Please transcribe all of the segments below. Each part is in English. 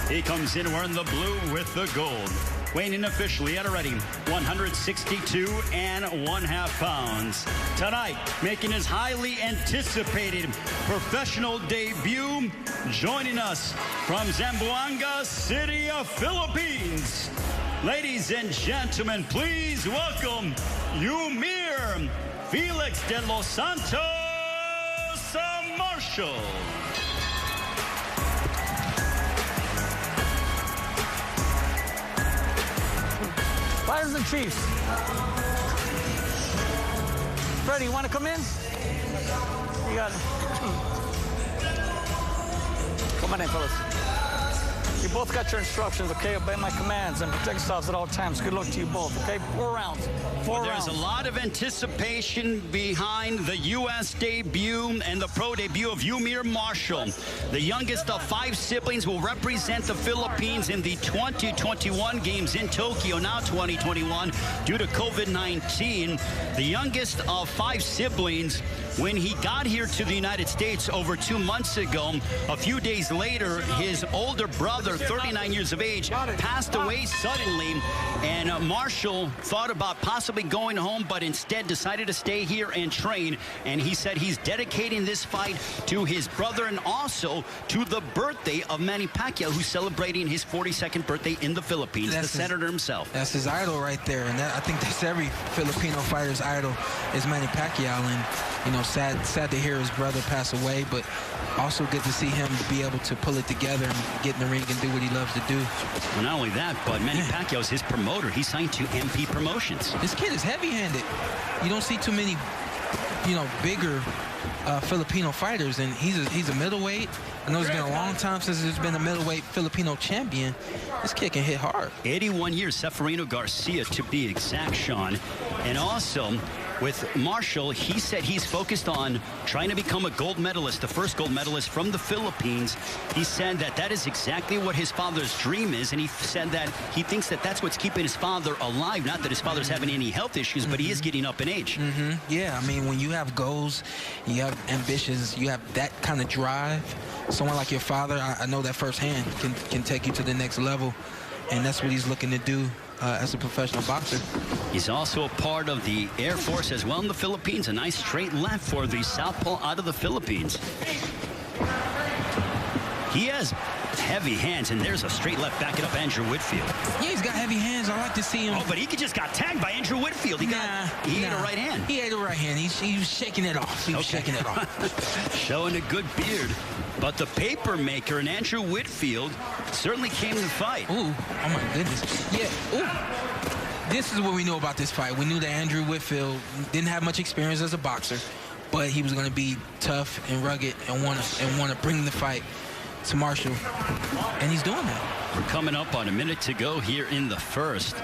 He comes in wearing the blue with the gold. Weighing in officially at already 162.5 pounds. Tonight, making his highly anticipated professional debut, joining us from Zamboanga City of Philippines. Ladies and gentlemen, please welcome Eumir Felix de los Santos Marcial. Flyers and Chiefs. Freddie, you want to come in? You got it. Come on in, fellas. You both got your instructions, okay? Obey my commands and protect yourselves at all times. Good luck to you both, okay? 4 rounds. There's a lot of anticipation behind the U.S. debut and the pro debut of Eumir Marcial. The youngest of 5 siblings will represent the Philippines in the 2021 games in Tokyo, now 2021, due to COVID-19. The youngest of 5 siblings, when he got here to the United States over 2 months ago, a few days later, his older brother, 39 years of age, passed away suddenly, and Marcial thought about possibly going home, but instead decided to stay here and train. And he said he's dedicating this fight to his brother and also to the birthday of Manny Pacquiao, who's celebrating his 42nd birthday in the Philippines, the senator himself. That's his idol right there, and I think that's every Filipino fighter's idol is Manny Pacquiao. And you know, sad to hear his brother pass away, but also good to see him be able to pull it together and get in the ring and do what he loves to do. Well, not only that, but Manny Pacquiao is his promoter. He signed to MP Promotions. This kid is heavy-handed. You don't see too many, you know, bigger Filipino fighters, and he's a middleweight. I know it's been a long time since there's been a middleweight Filipino champion. This kid can hit hard. 81 years, Seferino Garcia to be exact, Sean. And also, with Marcial, he said he's focused on trying to become a gold medalist, the first gold medalist from the Philippines. He said that that is exactly what his father's dream is, and he said that he thinks that that's what's keeping his father alive. Not that his father's having any health issues, but he is getting up in age. Yeah, I mean, when you have goals, you have ambitions, you have that kind of drive, someone like your father, I know that firsthand, can take you to the next level, and that's what he's looking to do as a professional boxer. He's also a part of the Air Force as well in the Philippines. A nice straight left for the southpaw out of the Philippines. He has heavy hands, and there's a straight left backing up Andrew Whitfield. Yeah, he's got heavy hands. I like to see him. Oh, but he just got tagged by Andrew Whitfield. He ate a right hand. He ate a right hand. He was shaking it off. He was shaking it off. Showing a good beard. But the paper maker and Andrew Whitfield certainly came to fight. Ooh, oh my goodness. Yeah, ooh. This is what we know about this fight. We knew that Andrew Whitfield didn't have much experience as a boxer, but he was going to be tough and rugged and want to bring the fight to Marcial, and he's doing that. We're coming up on a minute to go here in the first.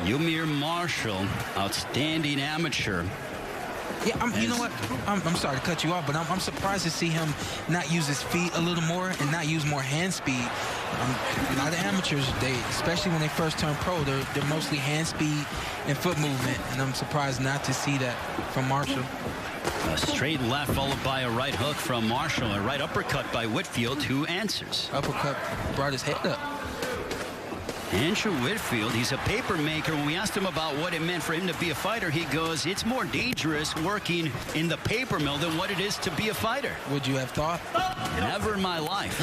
Eumir Marcial, outstanding amateur. Yeah, you know what? I'm sorry to cut you off, but I'm surprised to see him not use his feet a little more and not use more hand speed. A lot of amateurs, especially when they first turn pro, they're mostly hand speed and foot movement, and I'm surprised not to see that from Marcial. A straight left followed by a right hook from Marcial. A right uppercut by Whitfield, who answers. Uppercut brought his head up. Andrew Whitfield, he's a paper maker. When we asked him about what it meant for him to be a fighter, he goes, it's more dangerous working in the paper mill than what it is to be a fighter. Would you have thought? Never in my life.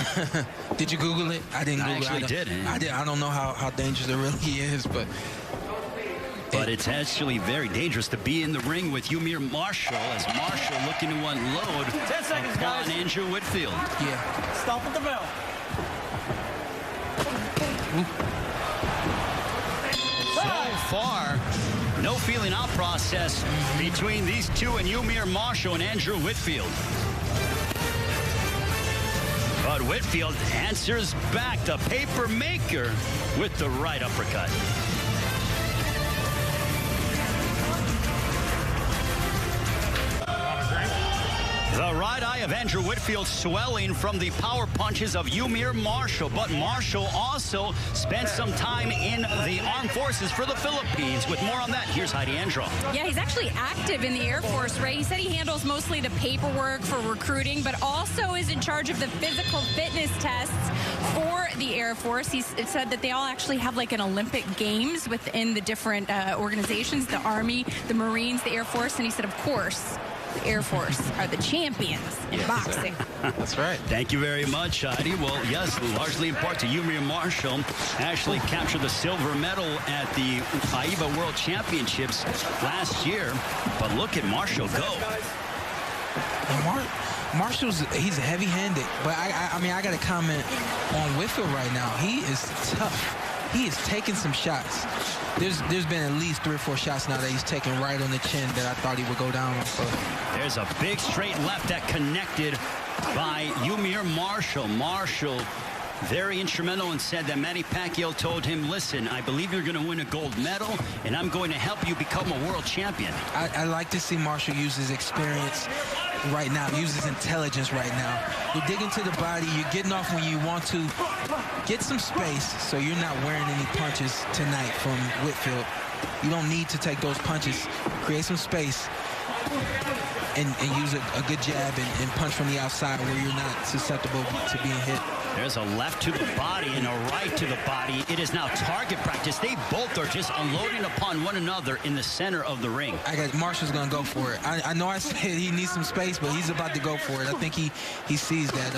Did you Google it? I didn't Google it. I actually didn't. I don't know how dangerous it really is, but it's actually very dangerous to be in the ring with Eumir Marcial, as Marcial looking to unload 10 seconds, guys. on Andrew Whitfield. Yeah. Stop at the bell. So far, no feeling out process between these two and Eumir Marcial and Andrew Whitfield. But Whitfield answers back, the paper maker, with the right uppercut. The right eye of Andrew Whitfield swelling from the power punches of Eumir Marcial. But Marcial also spent some time in the armed forces for the Philippines. With more on that, here's Heidi Andro. Yeah, he's actually active in the Air Force, Ray. He said he handles mostly the paperwork for recruiting, but also is in charge of the physical fitness tests for the Air Force. It said that they all actually have like an Olympic Games within the different organizations, the Army, the Marines, the Air Force, and he said, of course, the Air Force are the champions in boxing. That's right. Thank you very much, Heidi. Well, yes, largely in part to Eumir Marshall. Actually captured the silver medal at the AIBA World Championships last year. But look at Marshall go. He's heavy-handed, but I mean, I got to comment on Whitfield right now. He is tough. He is taking some shots. There's been at least 3 or 4 shots now that he's taken right on the chin that I thought he would go down on. So. There's a big straight left that connected by Eumir Marshall. Marshall, very instrumental, and said that Manny Pacquiao told him, listen, I believe you're going to win a gold medal, and I'm going to help you become a world champion. I like to see Marshall use his experience right now, use his intelligence right now. You're digging to the body, you're getting off when you want to. Get some space so you're not wearing any punches tonight from Whitfield. You don't need to take those punches. Create some space and use a good jab and punch from the outside where you're not susceptible to being hit. There's a left to the body and a right to the body. It is now target practice. They both are just unloading upon one another in the center of the ring. Marshall's going to go for it. I know I said he needs some space, but he's about to go for it. I think he sees that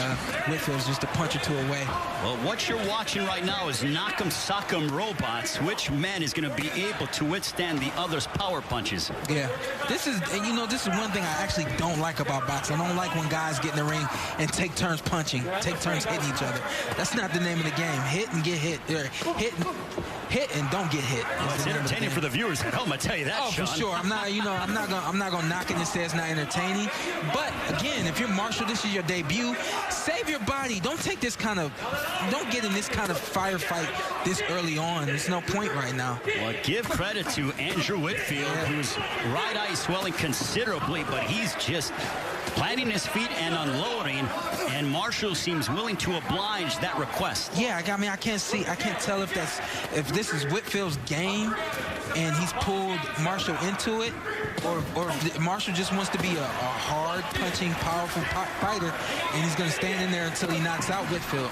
Whitfield's just a punch or two away. Well, what you're watching right now is knock'em sock'em robots. Which man is going to be able to withstand the other's power punches? Yeah. This is one thing I actually don't like about boxing. I don't like when guys get in the ring and take turns punching, take turns hitting each other. That's not the name of the game. Hit and get hit. Hit and don't get hit. Well, it's entertaining for the viewers at home, I tell you that, Sean. For sure. I'm not gonna knock it and say it's not entertaining. But again, if you're Marshall, this is your debut. Save your body. Don't get in this kind of firefight this early on. There's no point right now. Well, give credit to Andrew Whitfield, whose right eye is swelling considerably, but he's just planting his feet and unloading, and Marshall seems willing to oblige that request. Yeah, I mean, I can't tell if this is Whitfield's game and he's pulled Marshall into it, or if Marshall just wants to be a hard punching, powerful fighter, and he's going to stand in there until he knocks out Whitfield.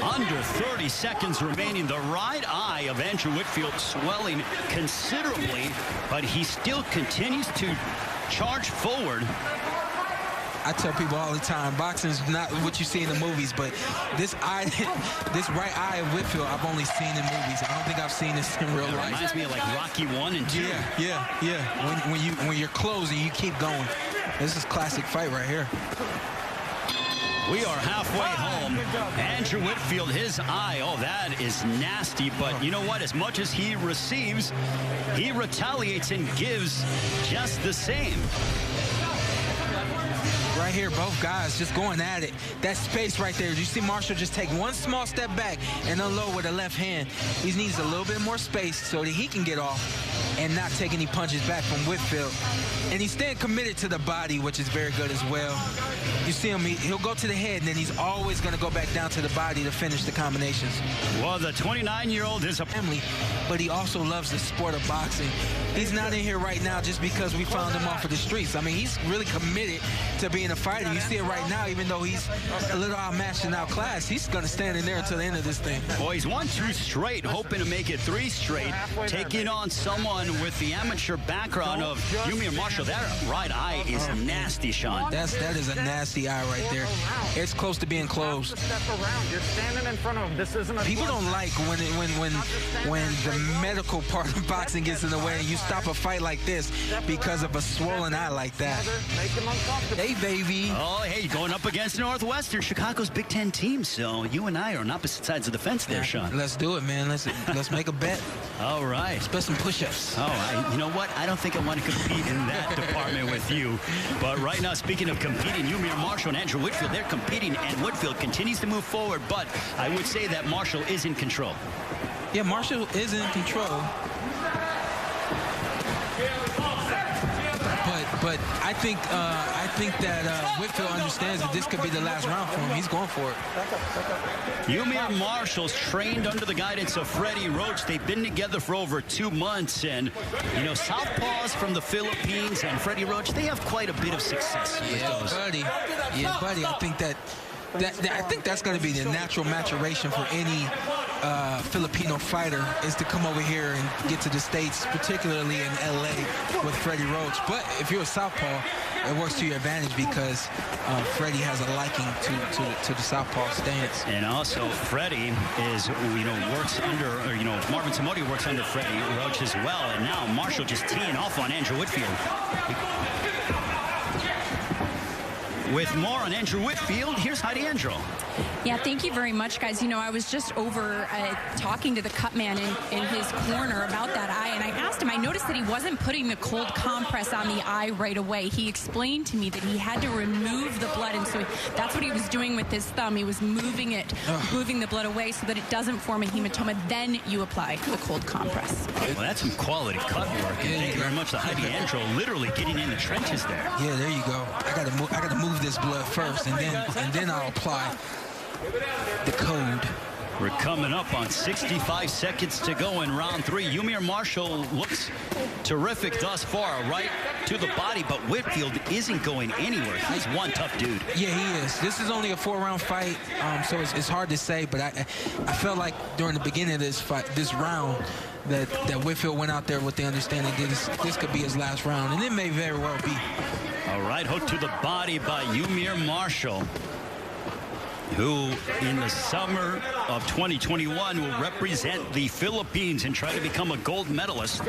Under 30 seconds remaining. The right eye of Andrew Whitfield swelling considerably, but he still continues to charge forward. I tell people all the time, boxing is not what you see in the movies, but this right eye of Whitfield, I've only seen in movies. I don't think I've seen this in real life. It reminds me of like Rocky 1 and 2. Yeah. When you're closing, you keep going. This is classic fight right here. We are halfway home. Andrew Whitfield, his eye, that is nasty. But you know what? As much as he receives, he retaliates and gives just the same. Right here, both guys just going at it. That space right there. You see Marshall just take one small step back and unload with the left hand. He needs a little bit more space so that he can get off and not take any punches back from Whitfield. And he's staying committed to the body, which is very good as well. You see him, he'll go to the head, and then he's always going to go back down to the body to finish the combinations. Well, the 29-year-old is a family, but he also loves the sport of boxing. He's not in here right now just because we found him off of the streets. I mean, he's really committed to being a fighter. You see it right now, even though he's a little outmatched and outclassed, he's going to stand in there until the end of this thing. Boy, he's 1-2 straight, hoping to make it 3 straight, taking on someone with the amateur background of Eumir Marshall. That right eye is nasty, Sean. That is a nasty eye right there. It's close to being closed. You're standing in front of him. This isn't a people don't like when the medical part of boxing gets in the way and you stop a fight like this because of a swollen eye like that. Hey, baby. Oh, hey, going up against Northwestern, Chicago's Big Ten team. So you and I are on opposite sides of the fence there, Sean. Let's do it, man. Let's make a bet. All right. Let's put some push-ups. Oh, you know what? I don't think I want to compete in that department with you. But right now, speaking of competing, Eumir Marshall and Andrew Whitfield, they're competing, and Whitfield continues to move forward. But I would say that Marshall is in control. Yeah, Marshall is in control. But I think that Whitfield understands that this could be the last round for him. He's going for it. Eumir Marshall's trained under the guidance of Freddie Roach. They've been together for over 2 months. And, you know, southpaws from the Philippines and Freddie Roach, they have quite a bit of success with those. Buddy. Yeah, buddy. I think that I think that's going to be the natural maturation for any Filipino fighter, is to come over here and get to the States, particularly in LA with Freddie Roach. But if you're a southpaw, it works to your advantage because Freddie has a liking to the southpaw stance. And also Freddie is, works under, Marvin Somodio works under Freddie Roach as well. And now Marshall just teeing off on Andrew Whitfield. With more on Andrew Whitfield, here's Heidi Andrew. Yeah, thank you very much, guys. I was just over talking to the cut man in his corner about that eye, and I asked him, I noticed that he wasn't putting the cold compress on the eye right away. He explained to me that he had to remove the blood, and so that's what he was doing with his thumb. He was moving the blood away so that it doesn't form a hematoma. Then you apply the cold compress. Well, that's some quality cut work. And thank you very much to Heidi Andrew, literally getting in the trenches there. Yeah, there you go. I gotta move this blood first, and then I'll apply the code. We're coming up on 65 seconds to go in round 3. Eumir Marshall looks terrific thus far, right to the body, but Whitfield isn't going anywhere. He's one tough dude. Yeah, he is. This is only a 4-round fight, so it's hard to say, but I felt like during the beginning of this round, that Whitfield went out there with the understanding that this could be his last round, and it may very well be. All right, hook to the body by Eumir Marshall, who in the summer of 2021 will represent the Philippines and try to become a gold medalist.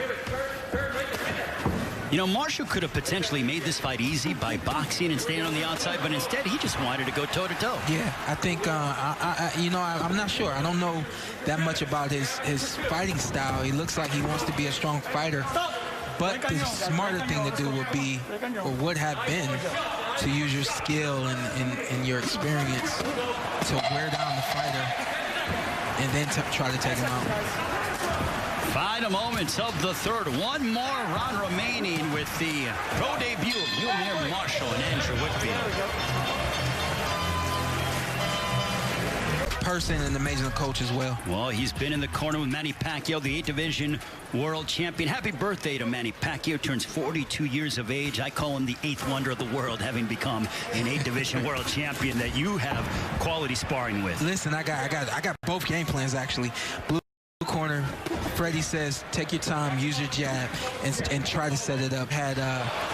Marshall could have potentially made this fight easy by boxing and staying on the outside, but instead he just wanted to go toe-to-toe. Yeah, I think, I'm not sure. I don't know that much about his fighting style. He looks like he wants to be a strong fighter, but the smarter thing to do would have been to use your skill and your experience to wear down the fighter and then try to take him out. Final moments of the third. One more round remaining with the pro debut of Eumir Marshall and Andrew Whitfield. Person and amazing coach as well. Well, he's been in the corner with Manny Pacquiao, the 8th Division world champion. Happy birthday to Manny Pacquiao. Turns 42 years of age. I call him the 8th wonder of the world, having become an 8th Division world champion that you have quality sparring with. Listen, I got both game plans actually. Blue corner, Freddie says, take your time, use your jab, and try to set it up. Had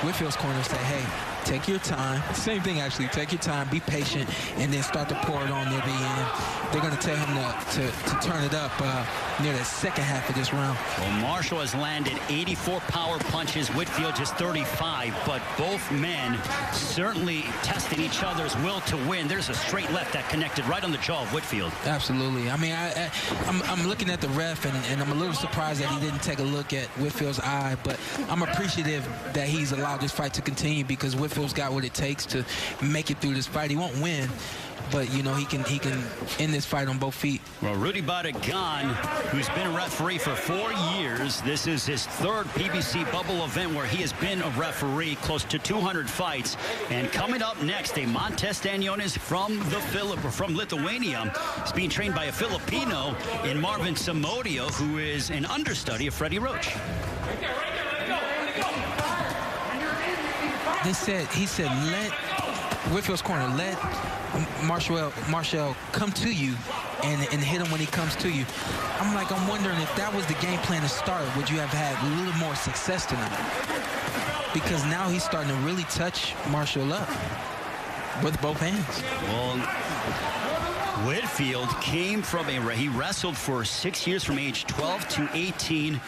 Whitfield's corner say, hey, take your time. Same thing, actually. Take your time, be patient, and then start to pour it on near the end. They're going to tell him to turn it up near the second half of this round. Well, Marshall has landed 84 power punches, Whitfield just 35, but both men certainly testing each other's will to win. There's a straight left that connected right on the jaw of Whitfield. Absolutely. I mean, I'm looking at the ref, and I'm a little surprised that he didn't take a look at Whitfield's eye, but I'm appreciative that he's allowed this fight to continue because Whitfield's got what it takes to make it through this fight. He won't win, but he can end this fight on both feet. Well, Rudy Barragan, who's been a referee for 4 years, this is his 3rd PBC bubble event where he has been a referee, close to 200 fights. And coming up next, a Montes Danionis from Lithuania. He's being trained by a Filipino in Marvin Somodio, who is an understudy of Freddie Roach. He said, let Whitfield's corner, let Marshall come to you and hit him when he comes to you. I'm wondering if that was the game plan to start, would you have had a little more success tonight? Because now he's starting to really touch Marshall up with both hands. Well, Whitfield came from he wrestled for 6 years from age 12 to 18.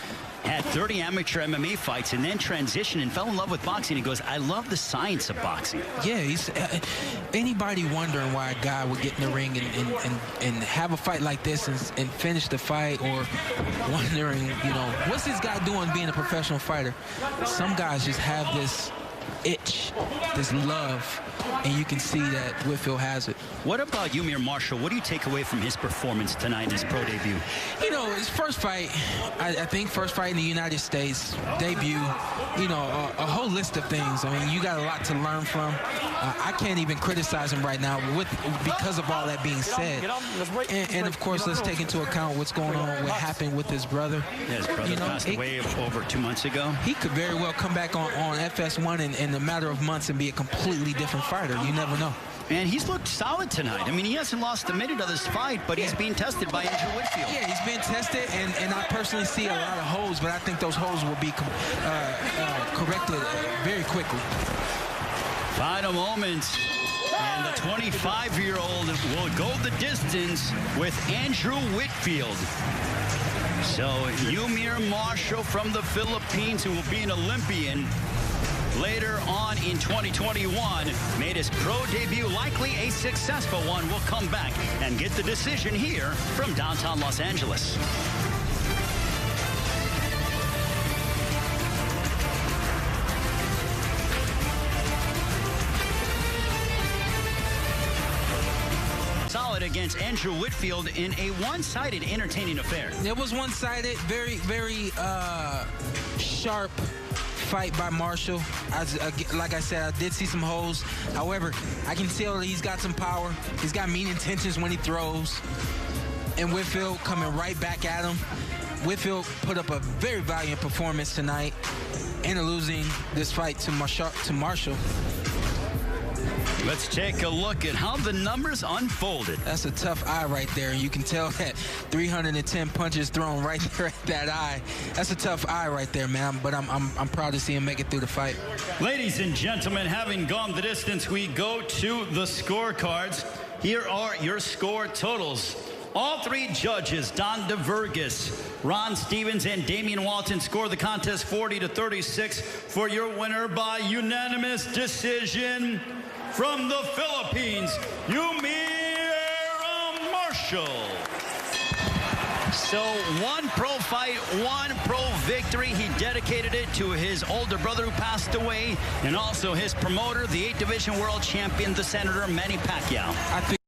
Had 30 amateur MMA fights and then transitioned and fell in love with boxing. He goes, I love the science of boxing. Yeah, he's anybody wondering why a guy would get in the ring and have a fight like this and finish the fight, or wondering, what's this guy doing being a professional fighter? Some guys just have this itch, this love, and you can see that Whitfield has it. What about Eumir Marshall? What do you take away from his performance tonight in his pro debut? His first fight, I think first fight in the United States, debut, a whole list of things. I mean, you got a lot to learn from. I can't even criticize him right now because of all that being said. And of course, let's take into account what's going on, what happened with his brother. Yeah, his brother passed away over 2 months ago. He could very well come back on FS1 in a matter of months and be a completely different fighter. You never know. And he's looked solid tonight. I mean, he hasn't lost a minute of this fight, but he's being tested by Andrew Whitfield. Yeah, he's being tested, and I personally see a lot of holes, but I think those holes will be corrected very quickly. Final moments, and the 25-year-old will go the distance with Andrew Whitfield. So Eumir Marshall from the Philippines, who will be an Olympian later on in 2021, made his pro debut, likely a successful one. We'll come back and get the decision here from downtown Los Angeles. Solid against Andrew Whitfield in a one-sided entertaining affair. It was one-sided, very sharp fight by Marshall. Like I said, I did see some holes. However, I can tell that he's got some power. He's got mean intentions when he throws. And Whitfield coming right back at him. Whitfield put up a very valiant performance tonight and losing this fight to Marshall. Let's take a look at how the numbers unfolded. That's a tough eye right there. You can tell that 310 punches thrown right there at that eye. That's a tough eye right there, man. But I'm proud to see him make it through the fight. Ladies and gentlemen, having gone the distance, we go to the scorecards. Here are your score totals. All three judges, Don DeVergas, Ron Stevens, and Damian Walton, score the contest 40-36 for your winner by unanimous decision. From the Philippines, Eumir Marshall. So one pro fight, one pro victory. He dedicated it to his older brother who passed away, and also his promoter, the 8th Division World Champion, the Senator Manny Pacquiao.